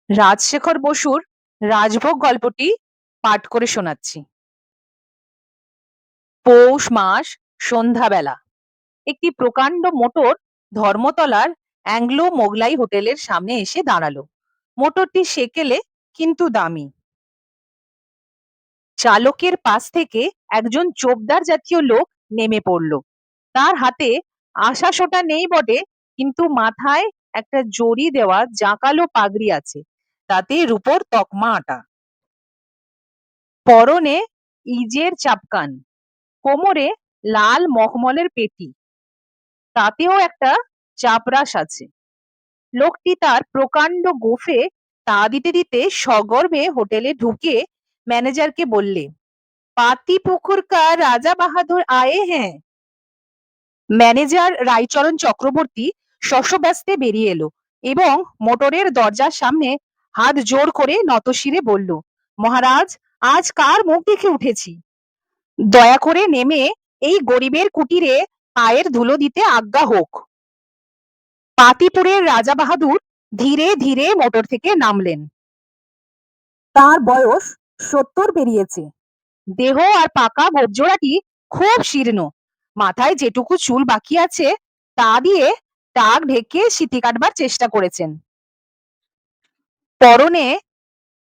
রাজশেখর বসুর রাজভোগ গল্পটি পাঠ করে শোনাচ্ছি। পৌষ মাস, সন্ধ্যাবেলা একটি প্রকাণ্ড মোটর ধর্মতলার অ্যাংলো মোগলাই হোটেলের সামনে এসে দাঁড়ালো। মোটরটি সেকেলে কিন্তু দামি। চালকের পাশ থেকে একজন চোপদার জাতীয় লোক নেমে পড়ল। তার হাতে আশাশোটা নেই বটে, কিন্তু মাথায় একটা জড়ি দেওয়া জাঁকালো পাগড়ি আছে, তাতে রূপোর তকমা আঁটা। পরনে ইজের চাপকান, কোমরে লাল মখমলের পেটি, তাতেও একটা চাপরাশ আছে। লোকটি তার প্রকাণ্ড গোঁফে তা দিতে দিতে সগর্বে হোটেলে ঢুকে ম্যানেজারকে বললে, পাতি পুকুর কা রাজা বাহাদুর আয়ে হ্যাঁ। ম্যানেজার রায়চরণ চক্রবর্তী শশব্যস্তে বেরিয়ে এলো এবং মোটরের দরজার সামনে হাত জোড় করে নতশিরে বলল, মহারাজ, আজ কার মুখ দেখে উঠেছি? দয়া করে নেমে এই গরিবের কুটিরে পায়ের ধুলো দিতে আজ্ঞা হোক। পাতিপুরের রাজা বাহাদুর ধীরে ধীরে মোটর থেকে নামলেন। তার বয়স 70 পেরিয়েছে। দেহ আর পাকা গোপজোড়াটি খুব শীর্ণ। মাথায় যেটুকু চুল বাকি আছে তা দিয়ে টাক ঢেকে সিঁথি কাটবার চেষ্টা করেছেন। পরনে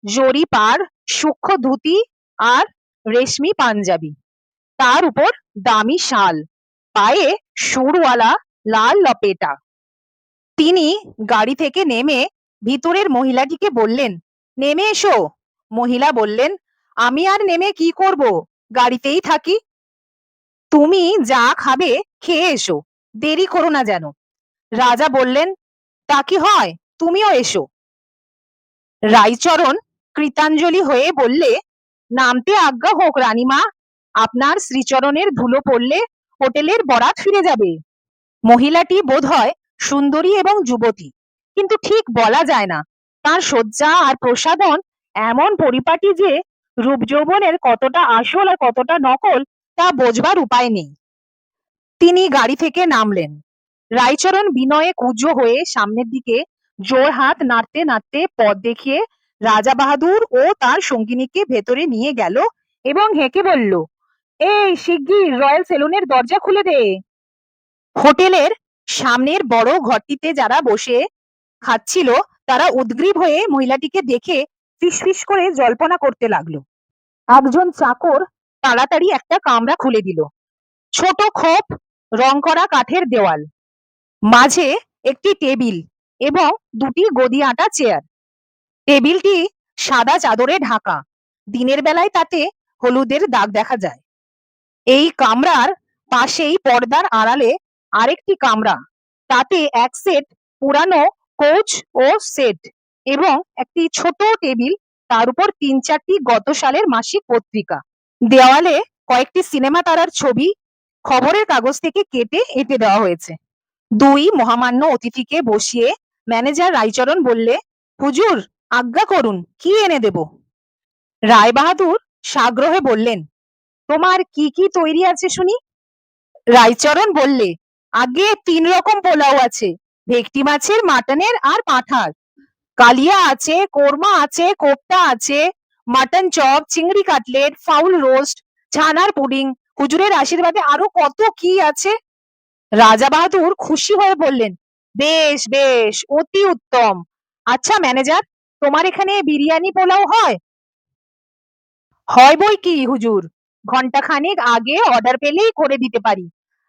জরি পাড় সূক্ষ্ম ধুতি আর রেশমি পাঞ্জাবি, তার উপর দামি শাল, পায়ে সুরওয়ালা লাল লপেটা। তিনি গাড়ি থেকে নেমে ভিতরের মহিলাটিকে বললেন, নেমে এসো। মহিলা বললেন, আমি আর নেমে কি করব, গাড়িতেই থাকি। তুমি যা খাবে খেয়ে এসো, দেরি করো না যেন। রাজা বললেন, তা কি হয়, তুমিও এসো। রাইচরণ কৃতাঞ্জলি হয়ে বললে, নামতে আজ্ঞা হোক রানীমা, আপনার শ্রীচরণের ধুলো পড়লে হোটেলের বরাত ফিরে যাবে। মহিলাটি বোধহয় সুন্দরী এবং যুবতী, কিন্তু ঠিক বলা যায় না। তার সজ্জা আর প্রসাধন এমন পরিপাটি যে রূপ যৌবনের কতটা আসল আর কতটা নকল তা বোঝবার উপায় নেই। তিনি গাড়ি থেকে নামলেন। রায়চরণ বিনয়ে কুঁজো হয়ে সামনের দিকে জোর হাত নাড়তে নাড়তে পথ দেখিয়ে রাজা বাহাদুর ও তার সঙ্গিনীকে ভেতরে নিয়ে গেল এবং হেঁকে বলল, এই শিগগির রয়্যাল সেলুনের দরজা খুলে দে। হোটেলের সামনের বড় ঘরটিতে যারা বসে খাচ্ছিল তারা উদগ্রীব হয়ে মহিলাটিকে দেখে ফিসফিস করে জল্পনা করতে লাগলো। একজন চাকর তাড়াতাড়ি একটা কামরা খুলে দিল। ছোট খোপ, রং করা কাঠের দেওয়াল, মাঝে একটি টেবিল এবং দুটি গদি আঁটা চেয়ার। টেবিলটি সাদা চাদরে ঢাকা, দিনের বেলায় তাতে হলুদের দাগ দেখা যায়। এই কামরার পাশেই পর্দার আড়ালে আরেকটি কামরা, তাতে এক সেট পুরানো কোচ ও সেট এবং একটি ছোট টেবিল, তার উপর 3-4টি গত সালের মাসিক পত্রিকা। দেওয়ালে কয়েকটি সিনেমা তারার ছবি খবরের কাগজ থেকে কেটে এঁটে দেওয়া হয়েছে। দুই মহামান্য অতিথিকে বসিয়ে ম্যানেজার রায়চরণ বললে, হুজুর, আজ্ঞা করুন, কি এনে দেব? রায়বাহাদুর সাগ্রহে বললেন, তোমার কি কি তৈরি আছে শুনি। রায়চরণ বললে, আগে 3 রকম পোলাও আছে, ভেটকি মাছের, মাটনের আর পাঁঠার। কালিয়া আছে, কোরমা আছে, কোপ্তা আছে, মাটন চপ, চিংড়ি কাটলেট, ফাউল রোস্ট, ছানার পুডিং, হুজুরের আশীর্বাদে আরো কত কি আছে। রাজা বাহাদুর খুশি হয়ে বললেন, বেশ বেশ, অতি উত্তম। আচ্ছা ম্যানেজার, তোমার এখানে বিরিয়ানি পোলাও হয়? হয় বই কি হুজুর, ঘন্টাখানেক আগে অর্ডার পেলেই করে দিতে পারি।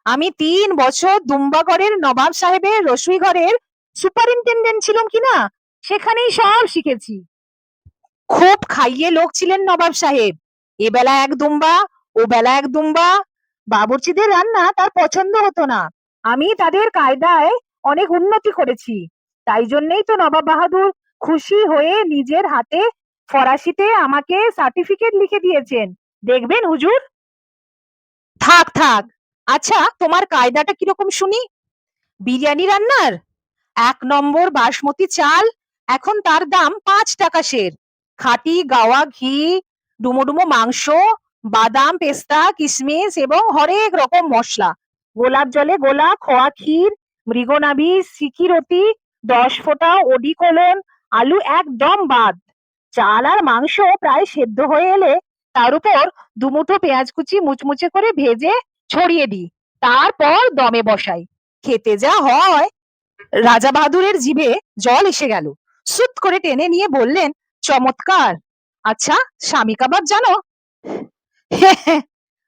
আমি 3 বছর দুম্বাগড়ের নবাব সাহেবের রসুই ঘরের সুপারিনটেন্ডেন্ট ছিলাম কিনা, সেখানেই সব শিখেছি। খুব খাইয়ে লোক ছিলেন নবাব সাহেব, এ বেলা এক দুম্বা, ও বেলা এক দুম্বা। বাবুর্চিদের রান্না তার পছন্দ হতো না। আমি তাদের কায়দায় অনেক উন্নতি করেছি, তাই জন্যই তো নবাব বাহাদুর খুশি হয়ে নিজের হাতে ফরাসিতে আমাকে সার্টিফিকেট লিখে দিয়েছেন, দেখবেন হুজুর। থাক থাক, আচ্ছা তোমার কায়দাটা কিরকম শুনি। বিরিয়ানি রান্নার 1 নম্বর বাসমতি চাল, এখন তার দাম 5 টাকা সের। খাঁটি গাওয়া ঘি, ডুমো ডুমো মাংস, বাদাম, পেস্তা, কিশমিশ এবং হরেক রকম মশলা, গোলাপ জলে গোলা, খোয়া ক্ষীর, মৃগনাভি, সিকিরতি, 10 ফোঁটা ওডিকোলন, আলু একদম বাদ। চাল আর মাংস প্রায় সেদ্ধ হয়ে এলে তার উপর দুমুঠো পেঁয়াজ কুচি মুচমুচে করে ভেজে ছড়িয়ে দিই। তারপর দমে বসাই। খেতে যা হয়! রাজা বাহাদুরের জিভে জল এসে গেল। সুত করে টেনে নিয়ে বললেন, চমৎকার! আচ্ছা, স্বামী কাবাব জানো?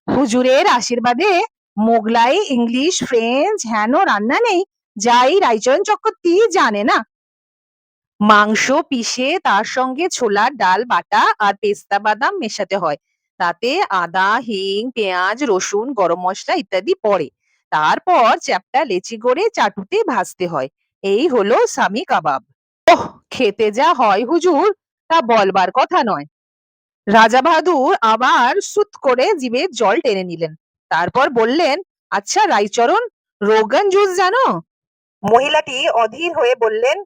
হুজুরের আশীর্বাদে মোগলাই, ইংলিশ, ফ্রেঞ্চ হেন রান্না নেই যা এই রাইচরণ চক্রবর্তী জানে না। মাংস পিষে তার সঙ্গে ছোলার ডাল বাটা আর পেস্তা বাদাম মেশাতে হয়। তাতে আদা, হিং, পেঁয়াজ, রসুন, গরম মশলা ইত্যাদি পড়ে। তারপর চ্যাপ্টা লেচি করে চাটুতে ভাজতে হয়। এই হলো সামি কাবাব। ওহ, খেতে যা হয় হুজুর, তা বলবার কথা নয়। রাজা বাহাদুর আবার সুত করে জিভে জল টেনে নিলেন। তারপর বললেন, আচ্ছা রাইচরণ, রোগান জুস জানো? মহিলাটি অধীর হয়ে বললেন,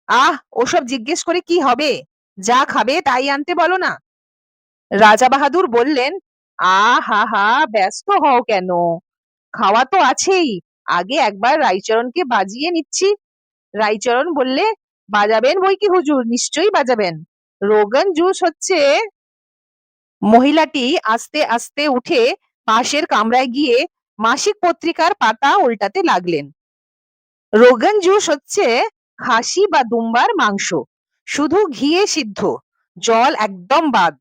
আহ, ওসব জিজ্ঞেস করে কি হবে? যা খাবে তাই আনতে বলো না। রাজা বাহাদুর বললেন, হা হা, ব্যস্ত হও কেন? খাওয়া তো আছেই, আগে একবার রাইচরণকে বাজিয়ে নিচ্ছি। রাইচরণ বললে, বাজাবেন বই কি হুজুর, নিশ্চয়ই বাজাবেন। রোগান জুস হচ্ছে। মহিলাটি আস্তে আস্তে উঠে পাশের কামরায় গিয়ে মাসিক পত্রিকার পাতা উল্টাতে লাগলেন। রোগান জুস হচ্ছে খাসি বা দুম্বার মাংস, শুধু ঘিয়ে সিদ্ধ, জল একদম বাদ।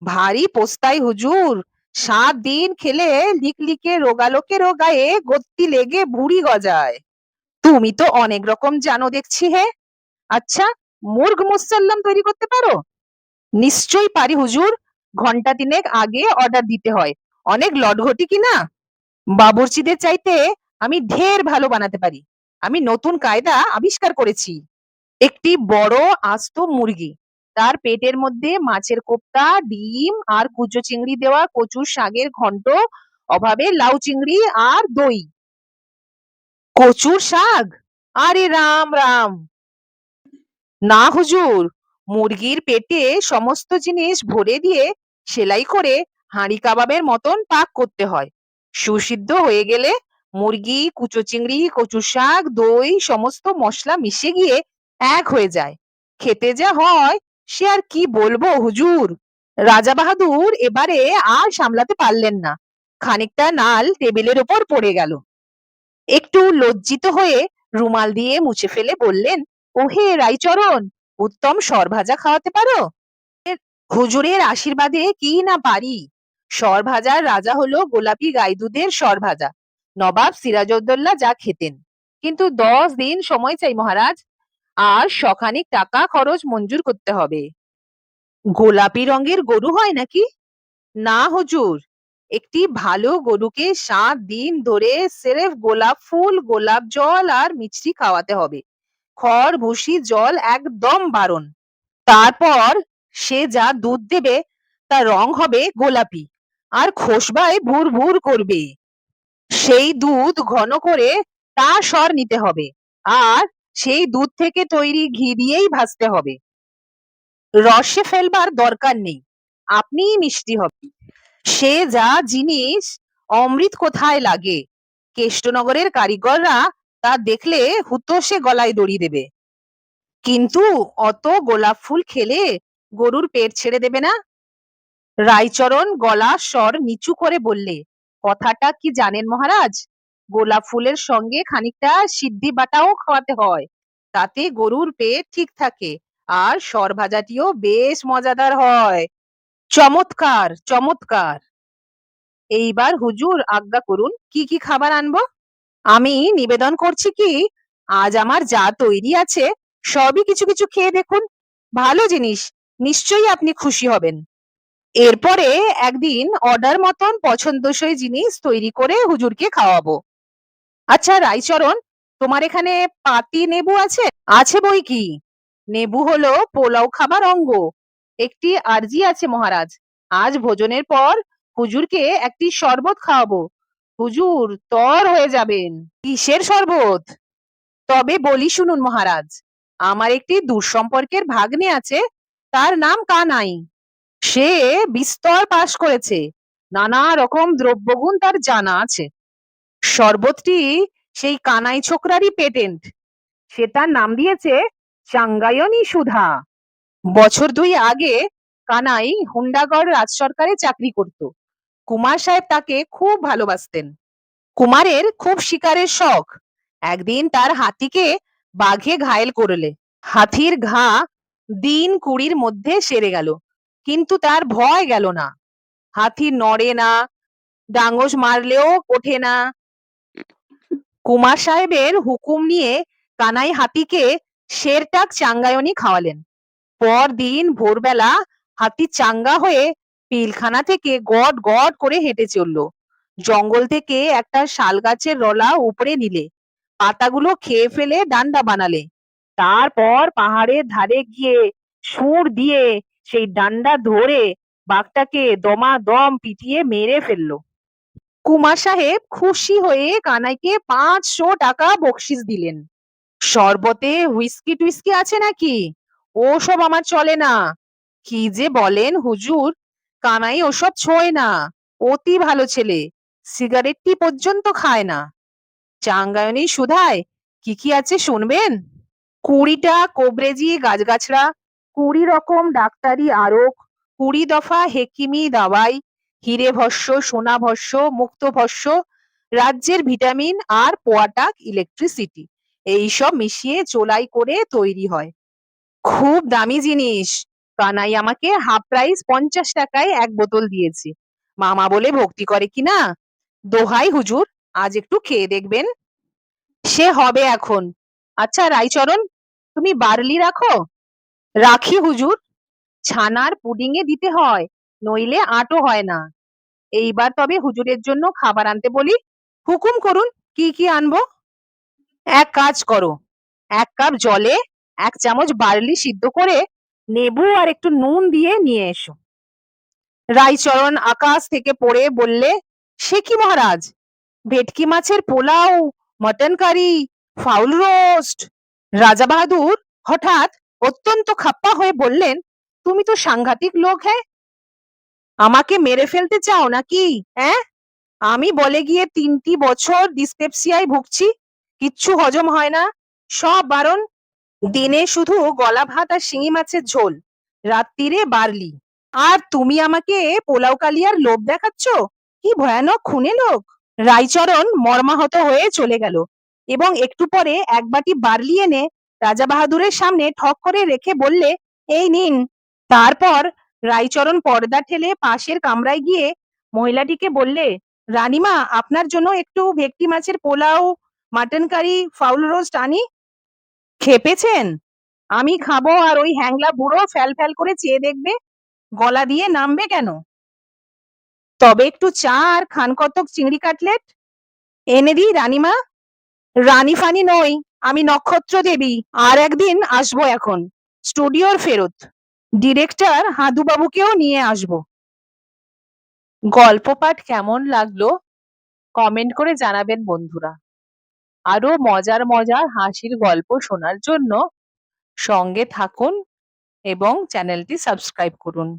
ভারী পোস্তাই হুজুর, 7 দিন খেলে লিকলিকে রোগালোকে রোগায়ে গত্তি লেগে ভুঁড়ি গজায়। তুমি তো অনেক রকম জানো দেখছি হে। আচ্ছা, মুর্গ মুসাল্লাম তৈরি করতে পারো? নিশ্চয়ই পারি হুজুর, ঘন্টা 3 আগে অর্ডার দিতে হয়। অনেক লটঘটি কিনা। বাবুর্চিদের চাইতে আমি ঢের ভালো বানাতে পারি। আমি নতুন কায়দা আবিষ্কার করেছি। একটি বড় আস্ত মুরগি, তার পেটের মধ্যে মাছের কোপ্তা, ডিম আর কুচো চিংড়ি দেওয়া কচুর শাকের ঘন্ট, অভাবে লাউ চিংড়ি আর দই। কচুর শাক? আরে রাম রাম! না হুজুর, মুরগির পেটে সমস্ত জিনিস ভরে দিয়ে সেলাই করে হাঁড়ি কাবাবের মতন পাক করতে হয়। সুসিদ্ধ হয়ে গেলে মুরগি, কুচো চিংড়ি, কচুর শাক, দই সমস্ত মশলা মিশে গিয়ে এক হয়ে যায়। খেতে যা হয় সে আর কি বলবো হুজুর। রাজা বাহাদুর এবারে আর সামলাতে পারলেন না। খানিকটা নাল টেবিলের ওপর পড়ে গেল। একটু লজ্জিত হয়ে রুমাল দিয়ে মুছে ফেলে বললেন, ওহে রাইচরণ, উত্তম সরভাজা খাওয়াতে পারো? হুজুরের আশীর্বাদে কি না পারি। সরভাজার রাজা হলো গোলাপি গাই দুধের সরভাজা। নবাব সিরাজউদ্দৌলা যা খেতেন। কিন্তু 10 দিন সময় চাই মহারাজ, আর শখানিক টাকা খরচ মঞ্জুর করতে হবে। গোলাপি রঙের গরু হয় নাকি? না হুজুর, একটি ভালো গরুকে 7 দিন ধরে সেরেফ গোলাপ ফুল, গোলাপ জল আর মিছরি খাওয়াতে হবে। খড়, ভুসি, জল একদম বারণ। তারপর সে যা দুধ দেবে তার রং হবে গোলাপি আর খোসবায় ভুর ভুর করবে। সেই দুধ ঘন করে তা সর নিতে হবে, আর সেই দুধ থেকে তৈরি ঘি দিয়েই ভাজতে হবে। রসে ফেলবার দরকার নেই, আপনিই মিষ্টি হবে। সে যা জিনিস, অমৃত কোথায় লাগে! কেষ্টনগরের কারিগররা তা দেখলে হুতোষে গলায় দড়ি দেবে। কিন্তু অত গোলাপ ফুল খেলে গরুর পেট ছেড়ে দেবে না। রাইচরণ গলা স্বর নিচু করে বললে, কথাটা কি জানেন মহারাজ? গোলাপ ফুলের সঙ্গে খানিকটা সিদ্ধি বাটাও খাওয়াতে হয়, তাতে গরুর পেট ঠিক থাকে আর সরভাজাটিও বেশ মজাদার হয়। চমৎকার, চমৎকার! এইবার হুজুর আজ্ঞা করুন, কি কি খাবার আনবো? আমি নিবেদন করছি কি, আজ আমার যা তৈরি আছে সবই কিছু কিছু খেয়ে দেখুন। ভালো জিনিস, নিশ্চয়ই আপনি খুশি হবেন। এরপরে একদিন অর্ডার মতন পছন্দসই জিনিস তৈরি করে হুজুরকে খাওয়াবো। আচ্ছা রাইচরণ, তোমার এখানে পাতি নেবু আছে? আছে বই কি। নেবু হলো পোলাও খাবার অঙ্গ। একটি আর্জি আছে মহারাজ, আজ ভোজনের পর হুজুরকে একটি শরবত খাওয়াবো। হুজুর তর হয়ে যাবেন। কিসের শরবত? তবে বলি শুনুন মহারাজ, আমার একটি দূর সম্পর্কের ভাগ্নে আছে, তার নাম কানাই। সে বিস্তর পাশ করেছে, নানা রকম দ্রব্যগুণ তার জানা আছে। শরবতটি সেই কানাই ছোকরারই পেটেন্ট। সে তার নাম দিয়েছে চাঙ্গায়নী সুধা। বছর 2 আগে কানাই হুন্ডাগড় রাজ সরকারে চাকরি করত। কুমার সাহেব তাকে খুব ভালোবাসতেন। কুমারের খুব শিকারের শখ। একদিন তার হাতিকে বাঘে ঘায়েল করলে। হাতির ঘা দিন 20 মধ্যে সেরে গেল, কিন্তু তার ভয় গেল না। হাতি নড়ে না, ডাঙোস মারলেও ওঠে না। কুমার সাহেবের হুকুম নিয়ে কানাই হাতিকে শেরটাক চাঙ্গায়নী খাওয়ালেন। পরদিন ভোরবেলা হাতি চাঙ্গা হয়ে পিলখানা থেকে গট গট করে হেঁটে চলল। জঙ্গল থেকে একটা শাল গাছের রলা উপড়ে নিলে, পাতাগুলো খেয়ে ফেলে ডান্ডা বানালে। তারপর পাহাড়ের ধারে গিয়ে সুর দিয়ে সেই ডান্ডা ধরে বাঘটাকে দমাদম পিটিয়ে মেরে ফেললো। কুমার সাহেব খুশি হয়ে কানাইকে 500 টাকা বকশিস দিলেন। শরবতে হুইস্কি টুইস্কি আছে নাকি? ওসব আমার চলে না। কি যে বলেন হুজুর, কানাই ওসব ছোঁয় না। অতি ভালো ছেলে, সিগারেটটি পর্যন্ত খায় না। চাঙ্গায়নী সুধায় কি কি আছে শুনবেন? 20টা কোবরেজি গাছগাছড়া, 20 রকম ডাক্তারি আরোগ, 20 দফা হেকিমি দাওয়াই, হিরে ভস্য, সোনা ভস্য, মুক্ত ভস্য, রাজ্যের ভিটামিন আর পোয়াটাক ইলেকট্রিসিটি, এইসব মিশিয়ে চোলাই করে তৈরি হয়। খুব দামি জিনিস। কানাই আমাকে হাফ প্রাইস 50 টাকায় এক বোতল দিয়েছে। মামা বলে ভক্তি করে কিনা। দোহাই হুজুর, আজ একটু খেয়ে দেখবেন। সে হবে এখন। আচ্ছা রাইচরণ, তুমি বার্লি রাখো? রাখি হুজুর। ছানার পুডিং এ দিতে হয়, নইলে আঁটো হয় না। এইবার তবে হুজুরের জন্য খাবার আনতে বলি। হুকুম করুন, কি কি আনবো? এক কাজ করো, 1 কাপ জলে 1 চামচ বার্লি সিদ্ধ করে লেবু আর একটু নুন দিয়ে নিয়ে এসো। রাইচরণ আকাশ থেকে পড়ে বললে, সে কি মহারাজ, ভেটকি মাছের পোলাও, মটন কারি, ফাউল রোস্ট? রাজা বাহাদুর হঠাৎ অত্যন্ত খাপ্পা হয়ে বললেন, তুমি তো সাংঘাতিক লোক। হ্যাঁ, আমাকে মেরে ফেলতে চাও নাকি? হ্যাঁ, আমি বলে গিয়ে 3টি বছর ডিসপেপসিয়ায় ভুগছি, কিচ্ছু হজম হয় না, সব বারণ। দিনে শুধু গলা ভাত আর শিঙি মাছের ঝোল, রাত্তিরে বার্লি। আর তুমি আমাকে পোলাও কালিয়ার লোভ দেখাচ্ছ? কি ভয়ানক খুনে লোক। রাইচরণ মর্মাহত হয়ে চলে গেল এবং একটু পরে এক বাটি বার্লি এনে রাজা বাহাদুরের সামনে ঠক করে রেখে বললে, এই নিন। তারপর রাইচরণ পর্দা ঠেলে পাশের কামরায় গিয়ে মহিলাটিকে বললে, রানীমা, আপনার জন্য একটু ভেটকি মাছের পোলাও, মাটন কারি, ফাউল রোস্ট আনি? খেপেছেন? আমি খাবো আর ওই হ্যাংলা বুড়ো ফ্যাল ফ্যাল করে চেয়ে দেখবে, গলা দিয়ে নামবে কেন? তবে একটু চা আর খানকতক চিংড়ি কাটলেট এনে দিই রানীমা? রানী ফানি নই, আমি নক্ষত্র দেবী। আর একদিন আসবো। এখন স্টুডিওর ফেরত। ডিরেক্টর হাদুবাবুকেও নিয়ে আসবো। গল্প পাঠ কেমন লাগলো কমেন্ট করে জানাবেন বন্ধুরা। আরো মজার মজার হাসির গল্প শোনার জন্য সঙ্গে থাকুন এবং চ্যানেলটি সাবস্ক্রাইব করুন।